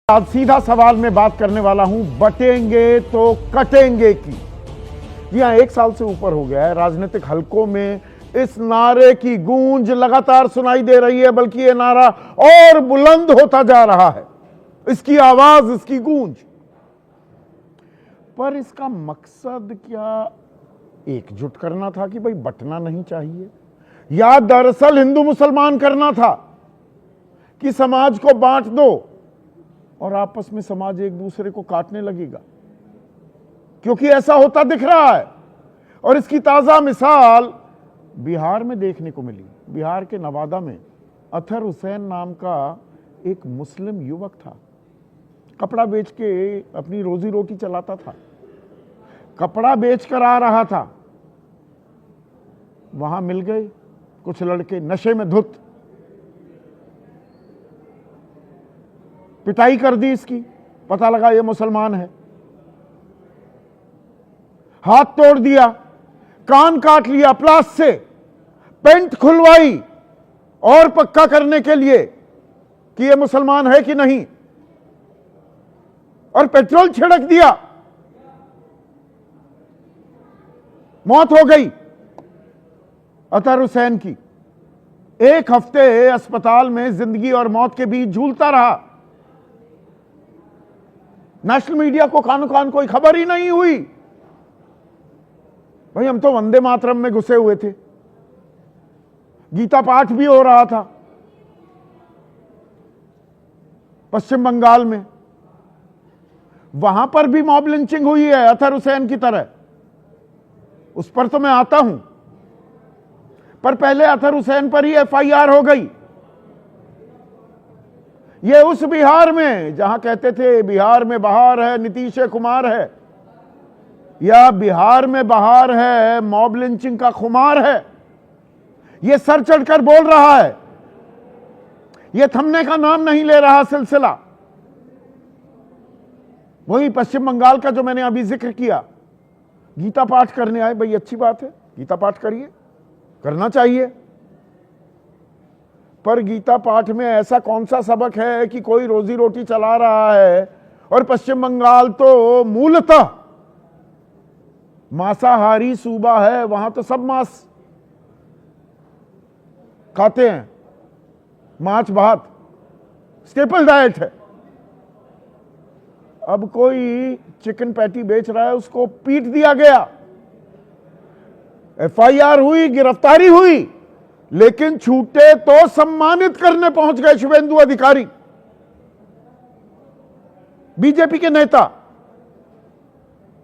आज सीधा सवाल में बात करने वाला हूं बटेंगे तो कटेंगे की। जी हां, 1 साल से ऊपर हो गया है राजनीतिक हलकों में इस नारे की गूंज लगातार सुनाई दे रही है, बल्कि यह नारा और बुलंद होता जा रहा है, इसकी आवाज, इसकी गूंज। पर इसका मकसद क्या एकजुट करना था कि भाई बटना नहीं चाहिए, या दरअसल हिंदू मुसलमान करना था कि समाज को बांट दो और आपस में समाज एक दूसरे को काटने लगेगा? क्योंकि ऐसा होता दिख रहा है और इसकी ताजा मिसाल बिहार में देखने को मिली। बिहार के नवादा में अतहर हुसैन नाम का एक मुस्लिम युवक था, कपड़ा बेच के अपनी रोजी रोटी चलाता था, कपड़ा बेचकर आ रहा था। वहां मिल गए कुछ लड़के नशे में धुत, पिटाई कर दी इसकी, पता लगा ये मुसलमान है, हाथ तोड़ दिया, कान काट लिया प्लास से, पेंट खुलवाई और पक्का करने के लिए कि ये मुसलमान है कि नहीं, और पेट्रोल छिड़क दिया, मौत हो गई अतहर हुसैन की। 1 हफ्ते अस्पताल में जिंदगी और मौत के बीच झूलता रहा। नेशनल मीडिया को कानो कान कोई खबर ही नहीं हुई। भाई हम तो वंदे मातरम में घुसे हुए थे, गीता पाठ भी हो रहा था पश्चिम बंगाल में, वहां पर भी मॉब लिंचिंग हुई है अतहर हुसैन की तरह, उस पर तो मैं आता हूं। पर पहले अतहर हुसैन पर ही FIR हो गई। ये उस बिहार में जहां कहते थे बिहार में बहार है, नीतीश कुमार है, या बिहार में बहार है मॉब लिंचिंग का खुमार है, ये सर चढ़कर बोल रहा है, ये थमने का नाम नहीं ले रहा सिलसिला। वही पश्चिम बंगाल का जो मैंने अभी जिक्र किया, गीता पाठ करने आए। भाई अच्छी बात है, गीता पाठ करिए, करना चाहिए, पर गीता पाठ में ऐसा कौन सा सबक है कि कोई रोजी रोटी चला रहा है? और पश्चिम बंगाल तो मूलतः मांसाहारी सूबा है, वहां तो सब मांस खाते हैं, मांस भात स्टेपल डाइट है। अब कोई चिकन पैटी बेच रहा है, उसको पीट दिया गया, FIR हुई, गिरफ्तारी हुई, लेकिन छूटे तो सम्मानित करने पहुंच गए शुभेंदु अधिकारी, बीजेपी के नेता।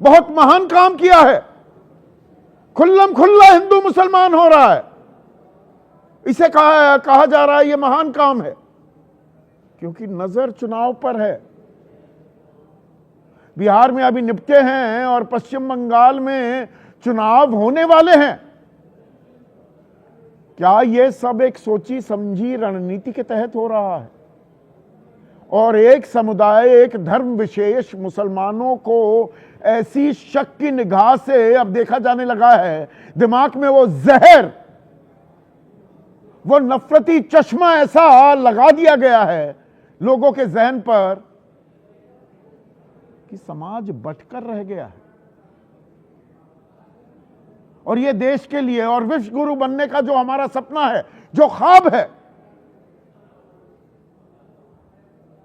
बहुत महान काम किया है, खुल्लम खुल्ला हिंदू मुसलमान हो रहा है, इसे कहा जा रहा है यह महान काम है, क्योंकि नजर चुनाव पर है। बिहार में अभी निपटे हैं और पश्चिम बंगाल में चुनाव होने वाले हैं। क्या यह सब एक सोची समझी रणनीति के तहत हो रहा है? और एक समुदाय, एक धर्म विशेष मुसलमानों को ऐसी शक की निगाह से अब देखा जाने लगा है, दिमाग में वो जहर, वो नफरती चश्मा ऐसा लगा दिया गया है लोगों के जहन पर कि समाज बंटकर रह गया है। और ये देश के लिए और विश्व गुरु बनने का जो हमारा सपना है, जो ख्वाब है,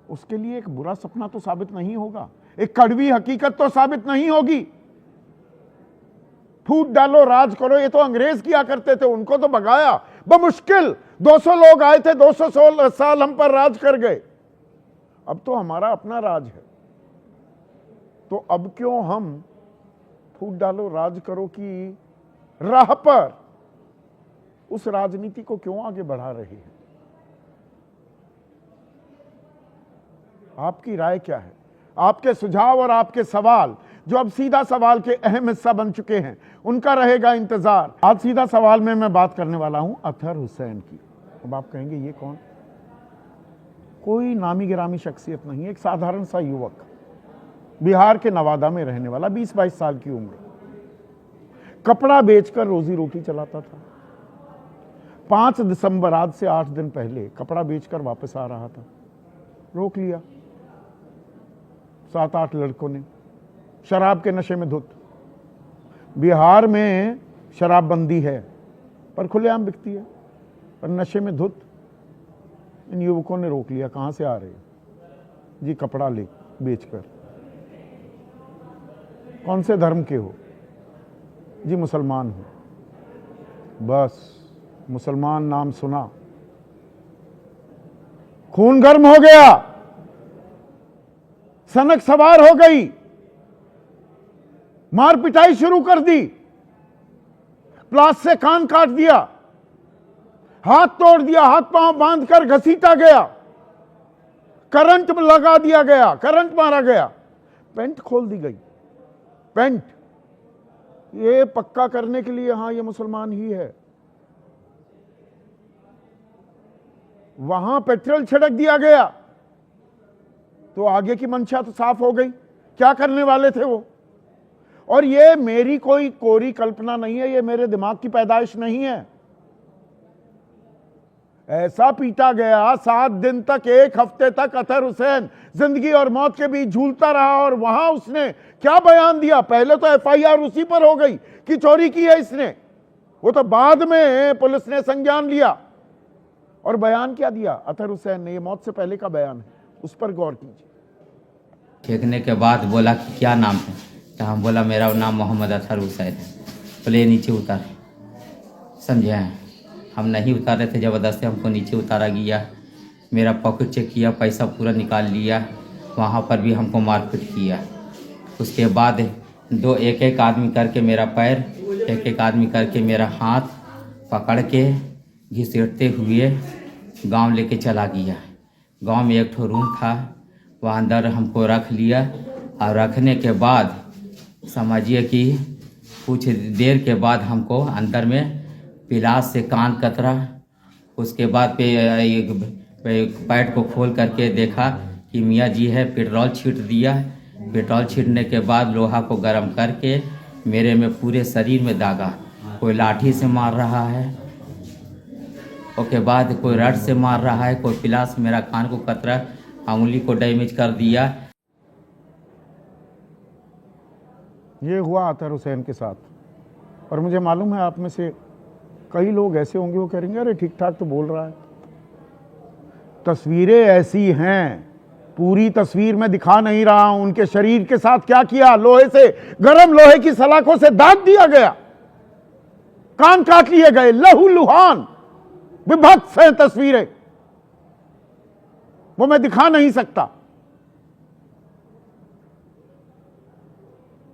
उसके लिए एक बुरा सपना तो साबित नहीं होगा, एक कड़वी हकीकत तो साबित नहीं होगी। फूट डालो, राज करो, ये तो अंग्रेज किया करते थे, उनको तो भगाया बमुश्किल। 200 लोग आए थे, 200 साल हम पर राज कर गए। अब तो हमारा अपना राज है, तो अब क्यों हम फूट डालो राज करो की राह पर उस राजनीति को क्यों आगे बढ़ा रही है? आपकी राय क्या है? आपके सुझाव और आपके सवाल, जो अब सीधा सवाल के अहम हिस्सा बन चुके हैं, उनका रहेगा इंतजार। आज सीधा सवाल में मैं बात करने वाला हूं अतहर हुसैन की। अब आप कहेंगे ये कौन? कोई नामी गिरामी शख्सियत नहीं, एक साधारण सा युवक, बिहार के नवादा में रहने वाला, 20-22 साल की उम्र, कपड़ा बेचकर रोजी रोटी चलाता था। 5 दिसंबर, आज से 8 दिन पहले, कपड़ा बेचकर वापस आ रहा था, रोक लिया, 7-8 लड़कों ने शराब के नशे में धुत। बिहार में शराबबंदी है पर खुलेआम बिकती है, पर नशे में धुत इन युवकों ने रोक लिया। कहां से आ रहे हैं जी? कपड़ा ले बेचकर। कौन से धर्म के हो जी? मुसलमान हो। बस मुसलमान नाम सुना, खून गर्म हो गया, सनक सवार हो गई, मार पिटाई शुरू कर दी, प्लास से कान काट दिया, हाथ तोड़ दिया, हाथ पांव बांधकर घसीटा गया, करंट लगा दिया गया, करंट मारा गया, पेंट खोल दी गई। पेंट ये पक्का करने के लिए हां ये मुसलमान ही है। वहां पेट्रोल छिड़क दिया गया तो आगे की मंशा तो साफ हो गई, क्या करने वाले थे वो। और ये मेरी कोई कोरी कल्पना नहीं है, ये मेरे दिमाग की पैदाइश नहीं है। ऐसा पीटा गया 7 दिन तक, 1 हफ्ते तक अतहर हुसैन जिंदगी और मौत के बीच झूलता रहा। और वहां उसने क्या बयान दिया? पहले तो एफआईआर उसी पर हो गई कि चोरी की है इसने, वो तो बाद में पुलिस ने संज्ञान लिया। और बयान क्या दिया अतहर हुसैन ने? ये मौत से पहले का बयान है, उस पर गौर कीजिए। फेंकने के बाद बोला कि क्या नाम है, तो हम बोला मेरा नाम मोहम्मद अतहर हुसैन है। बोले नीचे उतार। समझे हैं? हम नहीं उतारे थे, ज़बरदस्ती हमको नीचे उतारा गया। मेरा पॉकेट चेक किया, पैसा पूरा निकाल लिया, वहाँ पर भी हमको मारपीट किया। उसके बाद एक एक आदमी करके मेरा पैर, एक एक आदमी करके मेरा हाथ पकड़ के घिसेटते हुए गांव लेके चला गया। गांव में एक ठो रूम था, वहाँ अंदर हमको रख लिया। और रखने के बाद समझिए कि कुछ देर के बाद हमको अंदर में पिलास से कान कतरा। उसके बाद पैट को खोल करके देखा कि मियाँ जी है, पेट्रोल छीट दिया। पेट्रोल छीटने के बाद लोहा को गर्म करके मेरे में पूरे शरीर में दागा। कोई लाठी से मार रहा है, उसके बाद कोई रड से मार रहा है, कोई पिलास मेरा कान को कतरा, उंगली को डैमेज कर दिया। ये हुआ अतहर हुसैन के साथ। और मुझे मालूम है आप में से कई लोग ऐसे होंगे, वो कहेंगे अरे ठीक ठाक तो बोल रहा है। तस्वीरें ऐसी हैं, पूरी तस्वीर में दिखा नहीं रहा हूं। उनके शरीर के साथ क्या किया? लोहे से, गर्म लोहे की सलाखों से दाग दिया गया, कान काट लिए गए, लहू लुहान विभत्स हैं तस्वीरें, वो मैं दिखा नहीं सकता।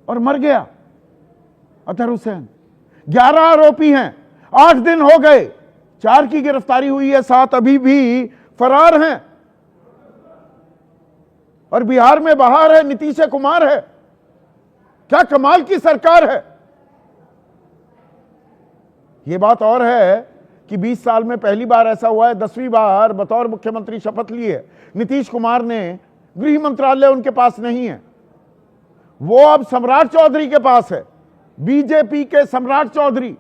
और मर गया अतहर हुसैन। 11 आरोपी हैं, 8 दिन हो गए, 4 की गिरफ्तारी हुई है, 7 अभी भी फरार हैं। और बिहार में बहार है, नीतीश कुमार है। क्या कमाल की सरकार है। यह बात और है कि 20 साल में पहली बार ऐसा हुआ है, 10वीं बार बतौर मुख्यमंत्री शपथ ली है नीतीश कुमार ने। गृह मंत्रालय उनके पास नहीं है, वो अब सम्राट चौधरी के पास है, बीजेपी के सम्राट चौधरी।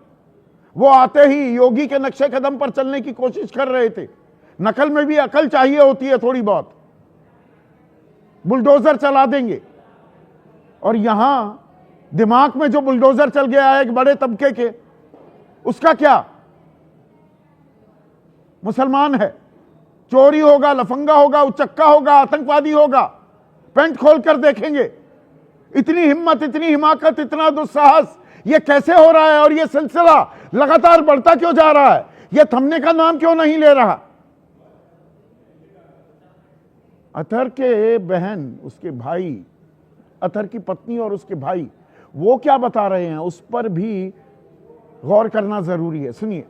वो आते ही योगी के नक्शे कदम पर चलने की कोशिश कर रहे थे। नकल में भी अकल चाहिए होती है थोड़ी बहुत, बुलडोजर चला देंगे। और यहां दिमाग में जो बुलडोजर चल गया है एक बड़े तबके के, उसका क्या? मुसलमान है, चोरी होगा, लफंगा होगा, उचक्का होगा, आतंकवादी होगा, पेंट खोलकर देखेंगे। इतनी हिम्मत, इतनी हिमाकत, इतना दुस्साहस, ये कैसे हो रहा है? और ये सिलसिला लगातार बढ़ता क्यों जा रहा है? ये थमने का नाम क्यों नहीं ले रहा? अतहर के बहन, उसके भाई, अतहर की पत्नी और उसके भाई, वो क्या बता रहे हैं, उस पर भी गौर करना जरूरी है। सुनिए।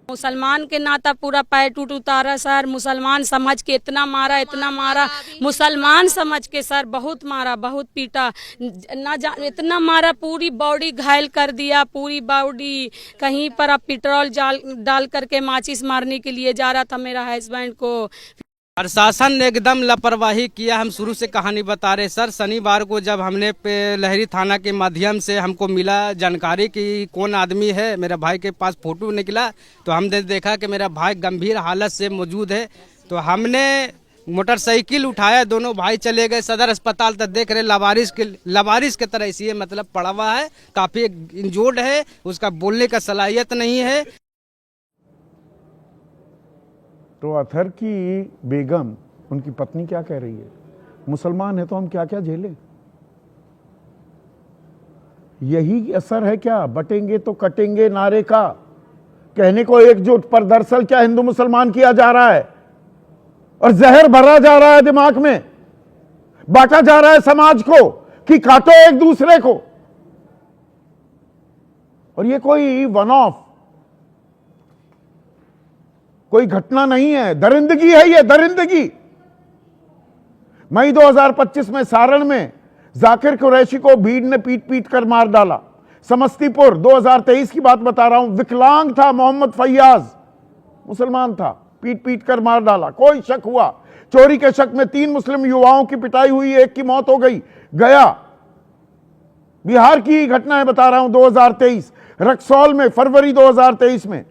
मुसलमान के नाता पूरा पैर टूट उतारा सर। मुसलमान समझ के इतना मारा, इतना मारा, मुसलमान समझ के सर बहुत मारा, बहुत पीटा, इतना मारा, पूरी बॉडी घायल कर दिया, पूरी बॉडी। कहीं पर अब पेट्रोल डाल करके माचिस मारने के लिए जा रहा था मेरा हस्बैंड को। प्रशासन ने एकदम लापरवाही किया। हम शुरू से कहानी बता रहे सर। शनिवार को जब हमने लहरी थाना के माध्यम से हमको मिला जानकारी कि कौन आदमी है, मेरे भाई के पास फोटो निकला, तो हमने देखा कि मेरा भाई गंभीर हालत से मौजूद है। तो हमने मोटरसाइकिल उठाया, दोनों भाई चले गए सदर अस्पताल तक। देख रहे लवारिस के तरह इसी मतलब पड़ा हुआ है, काफी इंजोर्ड है, उसका बोलने का सलाहियत नहीं है। तो अतहर की बेगम, उनकी पत्नी क्या कह रही है? मुसलमान है तो हम क्या क्या झेलें? यही असर है क्या बटेंगे तो कटेंगे नारे का? कहने को एकजुट, पर दरअसल क्या हिंदू मुसलमान किया जा रहा है और जहर भरा जा रहा है दिमाग में, बांटा जा रहा है समाज को कि काटो एक दूसरे को। और ये कोई वन ऑफ कोई घटना नहीं है, दरिंदगी है ये, दरिंदगी। मई 2025 में सारण में जाकिर कुरैशी को भीड़ ने पीट पीट कर मार डाला। समस्तीपुर 2023 की बात बता रहा हूं, विकलांग था मोहम्मद फैयाज, मुसलमान था, पीट पीट कर मार डाला, कोई शक हुआ। चोरी के शक में 3 मुस्लिम युवाओं की पिटाई हुई, एक की मौत हो गई। गया बिहार की घटना है बता रहा हूं, 2023 रक्सौल में फरवरी 2023 में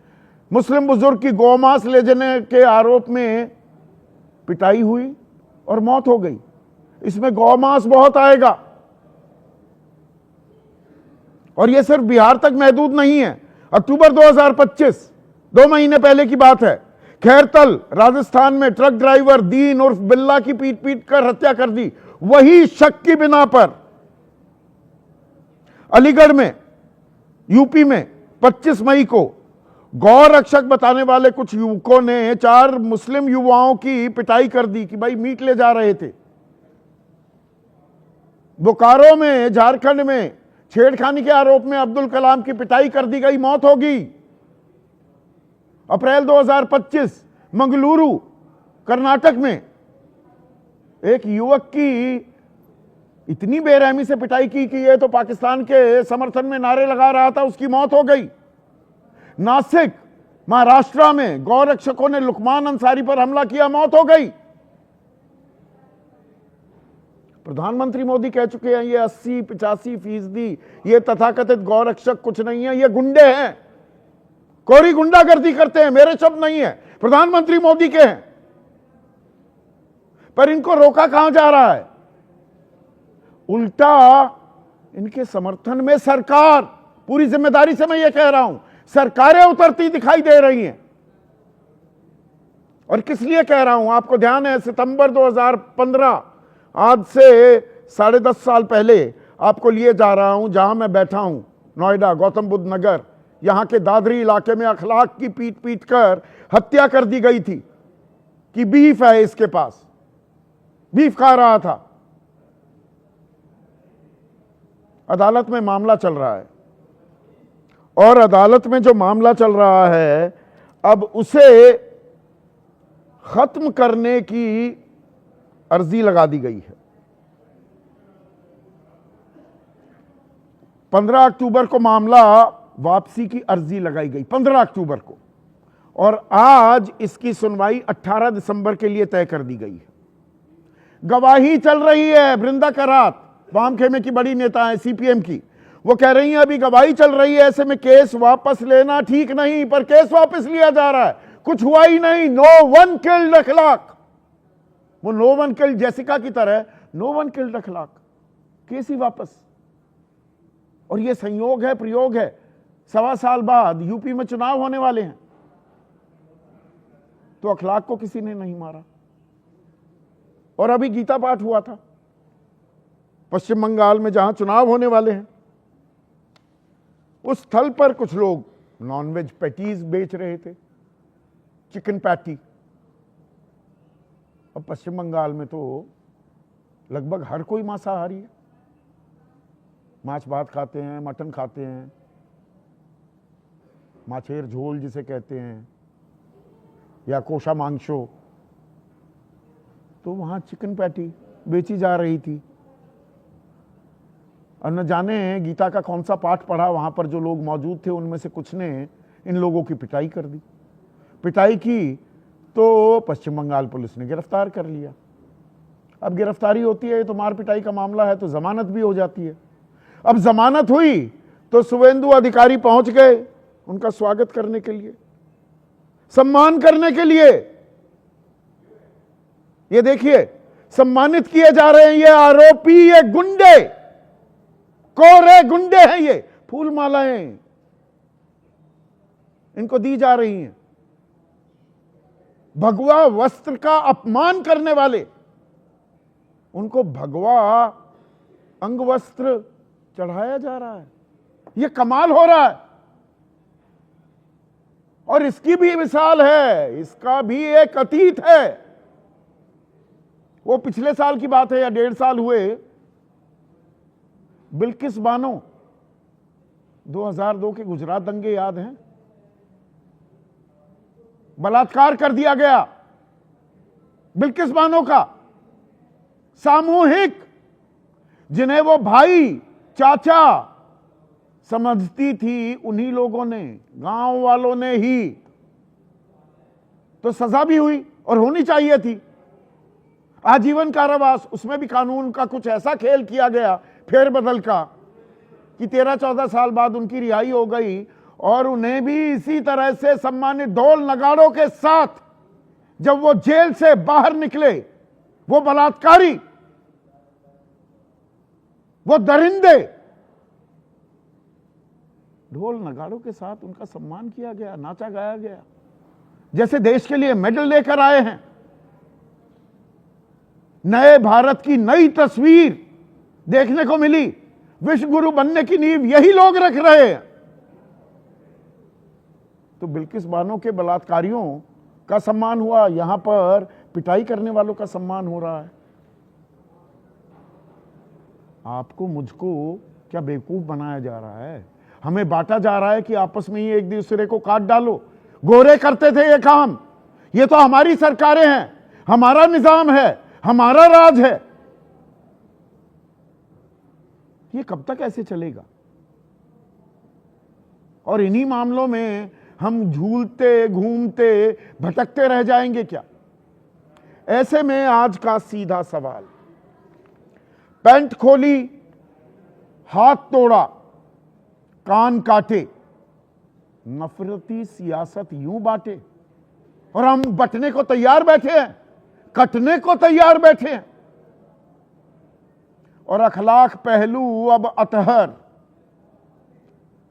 मुस्लिम बुजुर्ग की गौमांस ले जाने के आरोप में पिटाई हुई और मौत हो गई। इसमें गौमांस बहुत आएगा और यह सिर्फ बिहार तक महदूद नहीं है। अक्टूबर 2025, 2 महीने पहले की बात है, खैरतल राजस्थान में ट्रक ड्राइवर दीन उर्फ बिल्ला की पीट पीट कर हत्या कर दी, वही शक की बिना पर। अलीगढ़ में यूपी में 25 मई को गौ रक्षक बताने वाले कुछ युवकों ने 4 मुस्लिम युवाओं की पिटाई कर दी कि भाई मीट ले जा रहे थे। बोकारो में, झारखंड में छेड़खानी के आरोप में अब्दुल कलाम की पिटाई कर दी गई, मौत हो गई। अप्रैल 2025 मंगलुरु कर्नाटक में एक युवक की इतनी बेरहमी से पिटाई की कि ये तो पाकिस्तान के समर्थन में नारे लगा रहा था, उसकी मौत हो गई। नासिक महाराष्ट्र में गौ रक्षकों ने लुकमान अंसारी पर हमला किया, मौत हो गई। प्रधानमंत्री मोदी कह चुके हैं ये 80-85% ये तथाकथित गौ रक्षक कुछ नहीं है, ये गुंडे हैं, कोरी गुंडागर्दी करते हैं। मेरे शब्द नहीं है, प्रधानमंत्री मोदी के हैं। पर इनको रोका कहां जा रहा है? उल्टा इनके समर्थन में सरकार, पूरी जिम्मेदारी से मैं ये कह रहा हूं, सरकारें उतरती दिखाई दे रही हैं। और किस लिए कह रहा हूं आपको ध्यान है, सितंबर 2015, आज से 10.5 साल पहले आपको लिए जा रहा हूं जहां मैं बैठा हूं, नोएडा, गौतम बुद्ध नगर, यहां के दादरी इलाके में अखलाक की पीट पीट कर हत्या कर दी गई थी कि बीफ है इसके पास, बीफ खा रहा था। अदालत में मामला चल रहा है और अदालत में जो मामला चल रहा है अब उसे खत्म करने की अर्जी लगा दी गई है। 15 अक्टूबर को मामला वापसी की अर्जी लगाई गई, 15 अक्टूबर को, और आज इसकी सुनवाई 18 दिसंबर के लिए तय कर दी गई है। गवाही चल रही है। वृंदा करात वाम खेमे की बड़ी नेता है सीपीएम की, वो कह रही हैं अभी गवाही चल रही है, ऐसे में केस वापस लेना ठीक नहीं। पर केस वापस लिया जा रहा है, कुछ हुआ ही नहीं। नो वन किल्ड अखलाक, वो नो वन किल्ड जेसिका की तरह, नो वन किल्ड अखलाक, केस ही वापस। और ये संयोग है, प्रयोग है, 1.25 साल बाद यूपी में चुनाव होने वाले हैं, तो अखलाक को किसी ने नहीं मारा। और अभी गीता पाठ हुआ था पश्चिम बंगाल में जहां चुनाव होने वाले हैं, उस स्थल पर कुछ लोग नॉनवेज पैटीज बेच रहे थे, चिकन पैटी। अब पश्चिम बंगाल में तो लगभग हर कोई मांसाहारी है, माछ भात खाते हैं, मटन खाते हैं, माछेर झोल जिसे कहते हैं, या कोशा मांगशो। तो वहां चिकन पैटी बेची जा रही थी। और न जाने गीता का कौन सा पाठ पढ़ा, वहां पर जो लोग मौजूद थे उनमें से कुछ ने इन लोगों की पिटाई कर दी। पिटाई की तो पश्चिम बंगाल पुलिस ने गिरफ्तार कर लिया। अब गिरफ्तारी होती है तो मार पिटाई का मामला है तो जमानत भी हो जाती है। अब जमानत हुई तो शुभेंदु अधिकारी पहुंच गए उनका स्वागत करने के लिए, सम्मान करने के लिए। ये देखिए, सम्मानित किए जा रहे हैं ये आरोपी, ये गुंडे, कोरे गुंडे हैं ये। फूल मालाएं इनको दी जा रही हैं। भगवा वस्त्र का अपमान करने वाले, उनको भगवा अंग वस्त्र चढ़ाया जा रहा है। यह कमाल हो रहा है। और इसकी भी मिसाल है, इसका भी एक अतीत है। वो पिछले साल की बात है या 1.5 साल हुए, बिल्किस बानो, 2002 के गुजरात दंगे याद हैं? बलात्कार कर दिया गया बिल्किस बानो का, सामूहिक, जिन्हें वो भाई चाचा समझती थी, उन्हीं लोगों ने, गांव वालों ने ही। तो सजा भी हुई और होनी चाहिए थी, आजीवन कारावास। उसमें भी कानून का कुछ ऐसा खेल किया गया फेरबदल का कि 13-14 साल बाद उनकी रिहाई हो गई और उन्हें भी इसी तरह से सम्मानित ढोल नगाड़ों के साथ जब वो जेल से बाहर निकले, वो बलात्कारी, वो दरिंदे, ढोल नगाड़ों के साथ उनका सम्मान किया गया, नाचा गाया गया, जैसे देश के लिए मेडल लेकर आए हैं। नए भारत की नई तस्वीर देखने को मिली। विश्व गुरु बनने की नींव यही लोग रख रहे हैं। तो बिल्किस बानो के बलात्कारियों का सम्मान हुआ, यहां पर पिटाई करने वालों का सम्मान हो रहा है। आपको मुझको क्या बेवकूफ बनाया जा रहा है? हमें बांटा जा रहा है कि आपस में ही एक दूसरे को काट डालो। गोरे करते थे ये काम। ये तो हमारी सरकारें हैं, हमारा निजाम है, हमारा राज है। ये कब तक ऐसे चलेगा? और इन्हीं मामलों में हम झूलते घूमते भटकते रह जाएंगे क्या? ऐसे में आज का सीधा सवाल, पैंट खोली, हाथ तोड़ा, कान काटे, नफरती सियासत यूं बांटे, और हम बंटने को तैयार बैठे हैं, कटने को तैयार बैठे हैं। और अखलाक पहलू अब अतहर,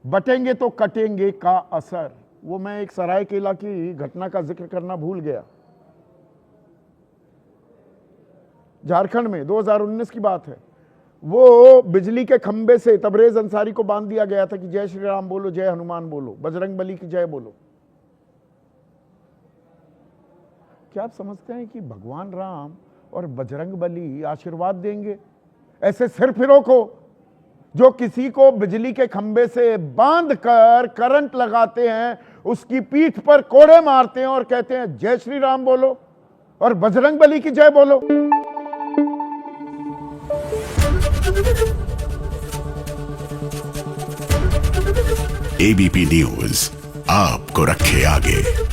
बटेंगे तो कटेंगे का असर। वो मैं एक सरायकेला की घटना का जिक्र करना भूल गया। झारखंड में 2019 की बात है। वो बिजली के खंबे से तबरेज अंसारी को बांध दिया गया था कि जय श्री राम बोलो, जय हनुमान बोलो, बजरंग बली की जय बोलो। क्या आप समझते हैं कि भगवान राम और बजरंग बली आशीर्वाद देंगे ऐसे सिरफिरों को जो किसी को बिजली के खंबे से बांधकर करंट लगाते हैं, उसकी पीठ पर कोड़े मारते हैं और कहते हैं जय श्री राम बोलो और बजरंग बली की जय बोलो? एबीपी न्यूज आपको रखे आगे।